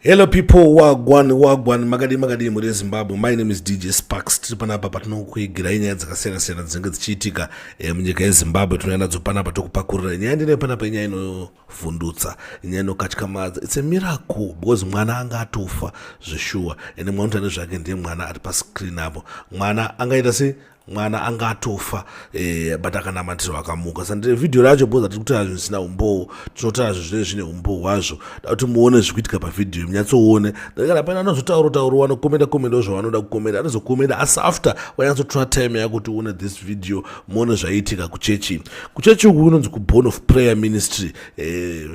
Hello people, wagwan makadi muri Zimbabwe. My name is DJ Sparks. Tiri panapa patinokuigira nyaya dzakasiyana-siyana dzinenge dzichiitika munyika yeZimbabwe. Tunoenda panapa tokupakurira nyaya ndine panapa nyaya inovhundutsa, nyaya inokatyamadza. It's a miracle because mwana anga atofa zveshuwa ende mwana ane zvake ndiye mwana ari pascreen apo. Mwana angaita sei? Mwana anga atofa but akanamatirwa akamuka. Sandire video racho boza tiri kutaura zvinhu zvisina umbowo, tinotaura zvinhu zvine umbowo hwazvo. Da kuti muone zvikuitika pavidhio, munyatsoone. Kana pana anozotaura wanokomenda zvavanoda kukomenda, anozokomenda asi after wanyatsotora time yako kuti uone this video, muone zvaiitika kuchechi. Kuchechi uku kunonzi kuborn of prayer ministry,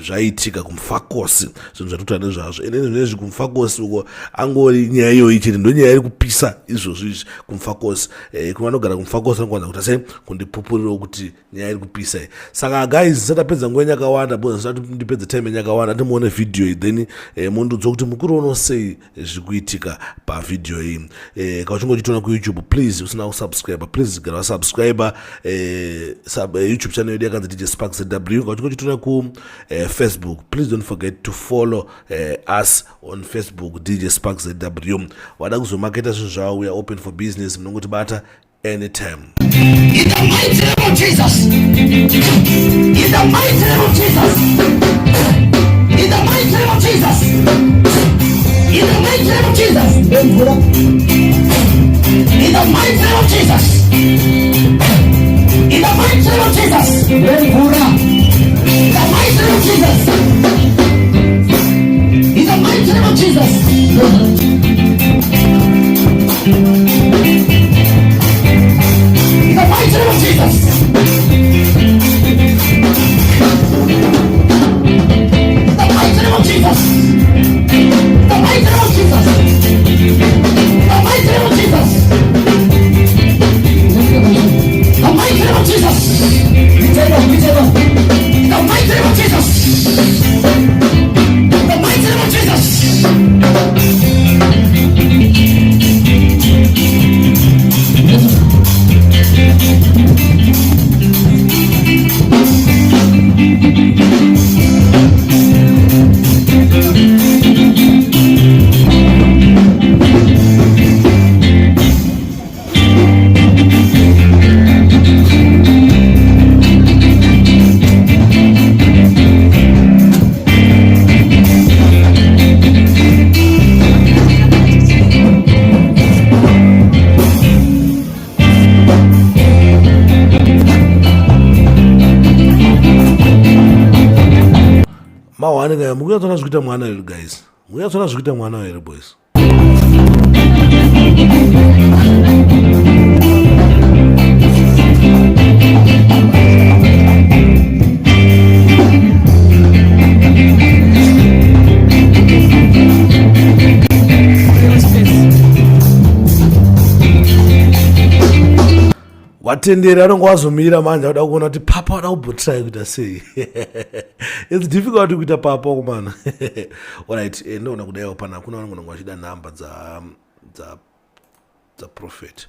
zvaiitika kumufakosi, zvinhu zvatutaura nezvazvo. Ende zvinezvi kumufakosi uko angori nyaya iyoyi chete, ndonyaya iri kupisa izvozvo izvi kumufakosi. Gara kumufakosi anokwanza kuti ase kundipupurira kuti nyaya iri kupisa. Saka guys, satapedza nguva yakawanda, bozasati ndipedze time yakawanda, timuone video iyi then mundudzwa kuti mukuru unosei zvikuitika pavidhio iyi. Kana uchingochitiona kuYouTube, please usina kusubscribe, please gara wasubscribe YouTube channel yedu yakanzi DJ Sparks ZW. Kana uchingochitiona ku Facebook, please don't forget to follow us on Facebook DJ Sparks ZW. Wada kuzomaketa zvinhu zvavo, we are open for business, munongotibata anytime. In the mighty name of Jesus. In the mighty name of Jesus. In the mighty name of Jesus. In the mighty name of Jesus. In the mighty name of Jesus. In the mighty name of Jesus. In the mighty name of Jesus. In the mighty name of Jesus. In the mighty name of Jesus. The mighty name of Jesus. The mighty name of Jesus. The mighty name of Jesus. The mighty name of Jesus. The mighty name of Jesus. The mighty name of Jesus. Mawanega, mukuyatsona zvikuita mwana here guys. Mukuyatsona zvikuita mwana here boys. Watendera anongo wazomira manje wada kuona kuti papa wada kubotry kuita sei. It's difficult kuita papa kumana. Alright, ndona kudai pana kuna vanhu vachida namba dza prophet.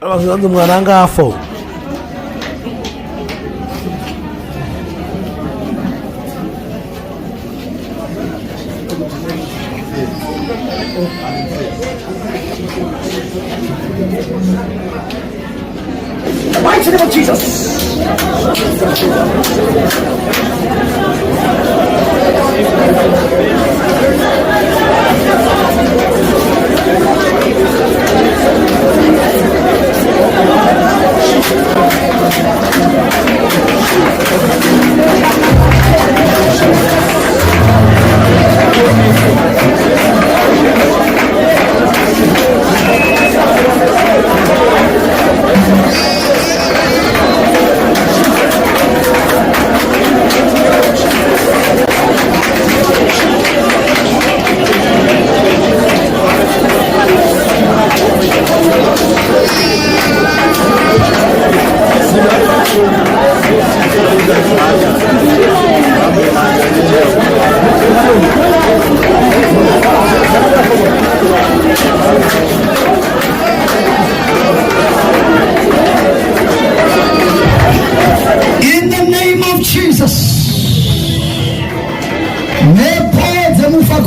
Abazanze mwana angafa. The mighty name of Jesus.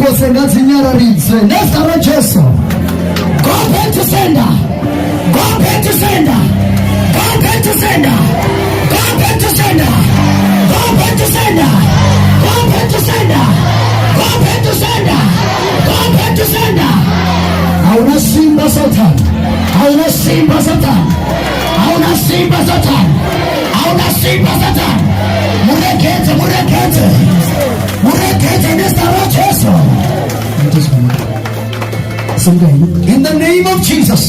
dzose ngadzinyararidze nezita raJesu. Go back to sender. Go back to sender. Go back to sender. Go back to sender. Go back to sender. Go back to sender. Go back to sender. Go back to sender. Hauna simba Satan. Hauna simba Satan. Hauna simba Satan. Hauna simba Satan. Murekete, murekete. Murekete nezita raJesu. In the name of Jesus.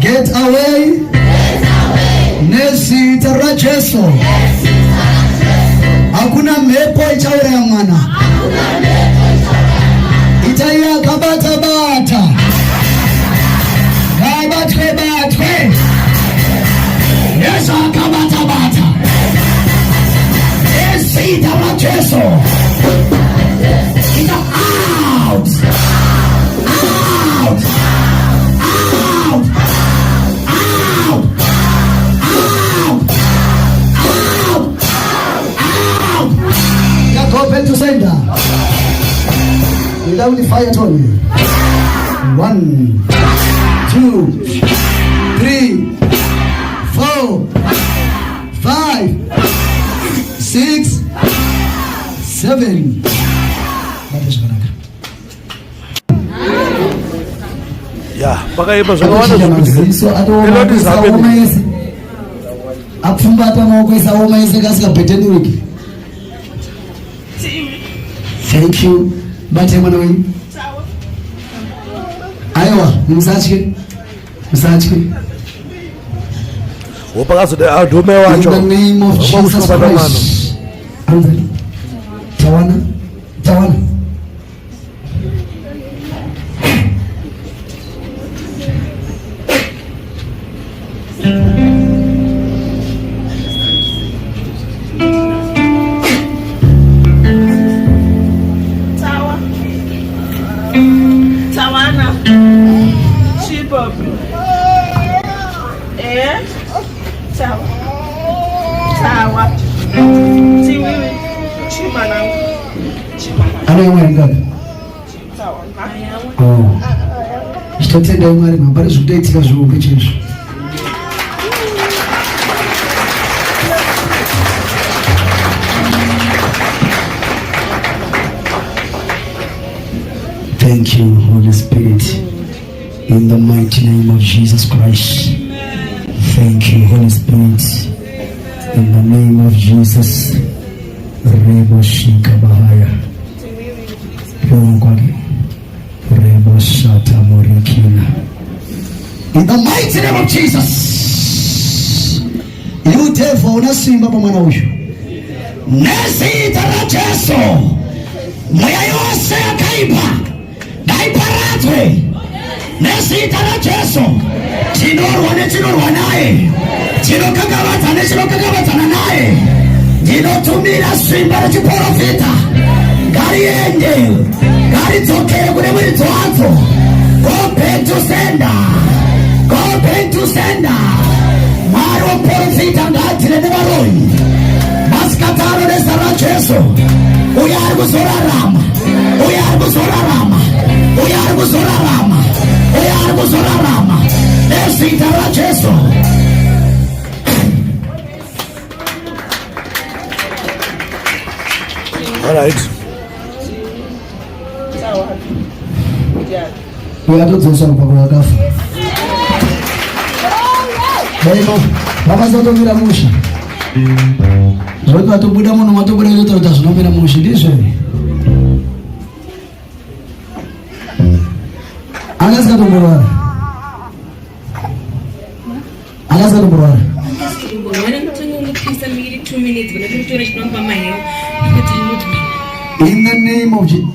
Get away. Nezita raJesu. Hakuna mepo ichaura ya mwana. Itaya kabata bata. Kabatwe batwe. Yesa kabata bata. Nezita raJesu. Ita out. Out. Out. Out. Out. Out. Out. Go back to sender. Without the fire on you. 1, 2, 3, 4, 5, 6, 7. Yeah, bakaipa zvakawanda zvinotiza apfumbata maoko ese aoma ese kasikabhetenuriki. Thank you. Bate mwana wenyu. Aiwa, musatye. Musatye. wopakazode adume wacho. In the name of Jesus Christ. Tawana. Tawana. Tawana. Chipo. Tawa. Tawa. Tiwiwi. Chimana. Ana yamwe ngapi? Tawa. Oh. Chitatenda imari mabari zvikuitika zviupe chizvo. Thank you, Holy Spirit, in the mighty name of Jesus Christ. Thank you, Holy Spirit, in the name of Jesus. Rebo shika bahaya. Rebo shata morikina. In the mighty name of Jesus. devil unasimba pamwana uyu nezita raJesu mweya yose yakaipa ngaiparadzwe nezita raJesu tinorwa netinorwa naye tinokakavadza netinokakavadzana naye ndinotumira simba rechiprofita ngariende ngaridzokere kune muridzi wadzo go back to sender go back to sender mwari woprofita ngaadzire nevaroyi masikataro nezita raJesu uyo ari kuzorarama uyo ari kuzorarama uyo ari kuzorarama uyo ari kuzorarama nezita raJesu. All right. Uyatodzoswa kupakula kafa baima vakazotomira musha zvoti vatobuda munhu matobuda itotakuta zvinomira musha ndizvo angasikatomborwara angasikatomborwara in the name of Jesus.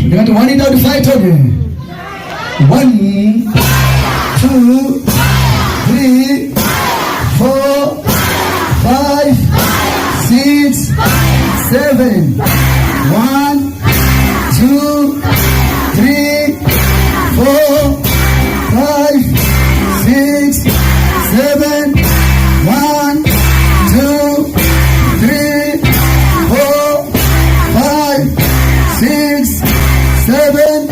They got 1 out of 5 again. 1, 2, 3, 4, 5, 6, 7. 1, 2, 3, 4, 5, 6, 7. 1, 2, 3, 4, 5, 6, 7.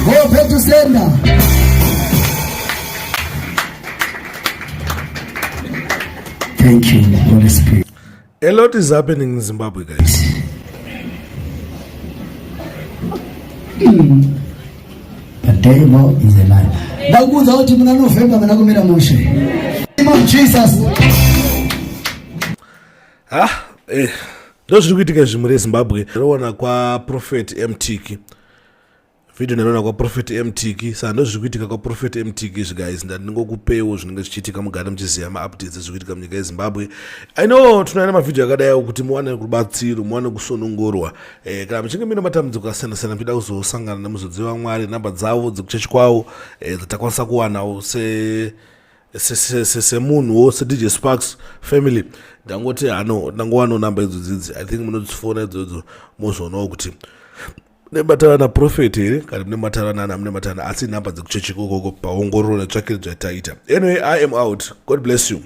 Go back to sender. Thank you, Holy Spirit. A lot is happening in Zimbabwe, guys. The devil is a liar. Ndakuudza kuti muna November mana kumira mushe. Name of Jesus. Ndo zviri kuitika zvimwe reZimbabwe. Ndinoona kwa Prophet MTK. Video ndinoona kwa Prophet MTK. Saka ndo zviri kuitika kwa Prophet MTK izvi guys. Ndingokupewo zvinenge zvichiitika mugare muchiziva ma-updates zviri kuitika munyika yeZimbabwe. I know tunaona mavideo akadai kuti muwane rubatsiro, muwane kusonongorwa. Kana muchinge mune matambudziko akasiyana-siyana muchida kuzosangana nemuzodziwa wa Mwari, namba dzavo dzekuchechi kwavo dzatakwanisa kuwanawo semunhuwo seDJ Sparks family. Ndangoti ndangowanawo namba idzodzi. I think munodzifona idzodzo mozoonawo kuti nematara na Prophet here kana mune matara asi namba dzekuchechi kokoko paongororo netsvakiridzo yataita. Anyway, I am out. God bless you.